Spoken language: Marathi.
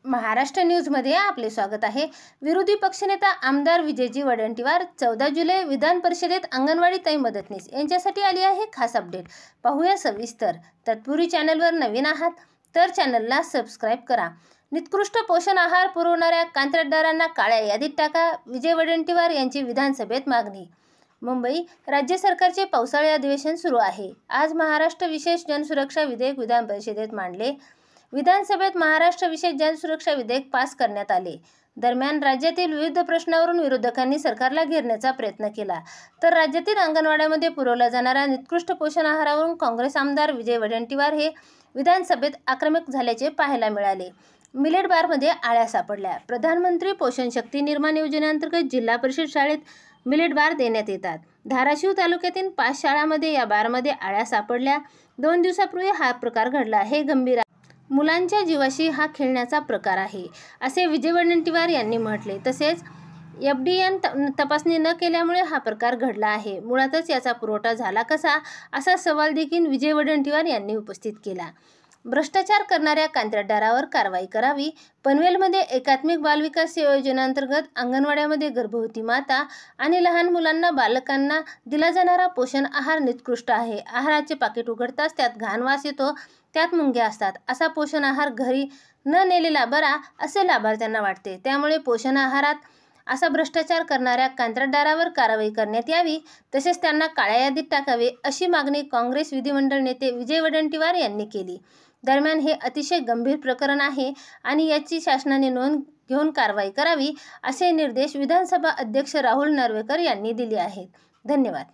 महाराष्ट्र न्यूजमध्ये आपले स्वागत आहे। विरोधी पक्षनेता आमदार विजयजी वडेट्टीवार 14 जुलै विधान परिषदेत अंगणवाडी ताई मदतनीस यांच्यासाठी आली आहे खास अपडेट। पाहूया सविस्तर। तत्पूर्वी चॅनलवर नवीन आहात तर चॅनलला सबस्क्राइब करा। निकृष्ट पोषण आहार पुरवणाऱ्या कंत्राटदारांना काळ्या यादीत टाका, विजय वडेट्टीवार यांची विधानसभेत मागणी। मुंबई राज्य सरकारचे पावसाळी अधिवेशन सुरू आहे। आज महाराष्ट्र विशेष जनसुरक्षा विधेयक विधान परिषदेत मांडले। विधानसभेत महाराष्ट्र विशेष जनसुरक्षा विधेयक पास करण्यात आले। दरम्यान राज्यातील विविध प्रश्नावरून विरोधकांनी सरकारला घेरण्याचा प्रयत्न केला, तर राज्यातील अंगणवाड्यामध्ये पुरवला जाणारा निकृष्ट पोषण आहारावरून काँग्रेस आमदार विजय वडेट्टीवार हे विधानसभेत आक्रमक झाल्याचे पाहायला मिळाले। मिलेट बारमध्ये आळ्या सापडल्या। प्रधानमंत्री पोषण शक्ती निर्माण योजनेअंतर्गत जिल्हा परिषद शाळेत मिलेट बार देण्यात येतात। धाराशिव तालुक्यातील 5 शाळांमध्ये या बारमध्ये आळ्या सापडल्या। 2 दिवसापूर्वी हा प्रकार घडला। हे गंभीर आहे। मुलांच्या जीवाशी हा खेळण्याचा प्रकार आहे, असे विजय वडेट्टीवार यांनी म्हटले। तसेच एफडीएन तपासणी न केल्यामुळे हा प्रकार घडला आहे। मुळातच याचा पुरवठा झाला कसा, असा सवाल देखील विजय वडेट्टीवार यांनी उपस्थित केला। भ्रष्टाचार करणाऱ्या कंत्राटदारावर कारवाई करावी। पनवेलमध्ये एकात्मिक बालविकास योजनेअंतर्गत अंगणवाड्यामध्ये गर्भवती माता आणि लहान मुलांना बालकांना दिला जाणारा पोषण आहार निकृष्ट आहे। आहाराचे पाकिट उघडताच त्यात घाण वास येतो, त्यात मुंग्या असतात। असा पोषण आहार घरी न नेलेला बरा, असे लाभार्थ्यांना वाटते। त्यामुळे पोषण आहारात असा भ्रष्टाचार करणाऱ्या कंत्राटदारावर कारवाई करण्यात यावी, तसेच त्यांना काळ्या यादीत टाकावे, अशी मागणी काँग्रेस विधिमंडळ नेते विजय वडेट्टीवार यांनी केली। दरम्यान हे अतिशय गंभीर प्रकरण आहे आणि याची शासनाने नोंद घेऊन कारवाई करावी, असे निर्देश विधानसभा अध्यक्ष राहुल नार्वेकर यांनी दिले आहेत। धन्यवाद।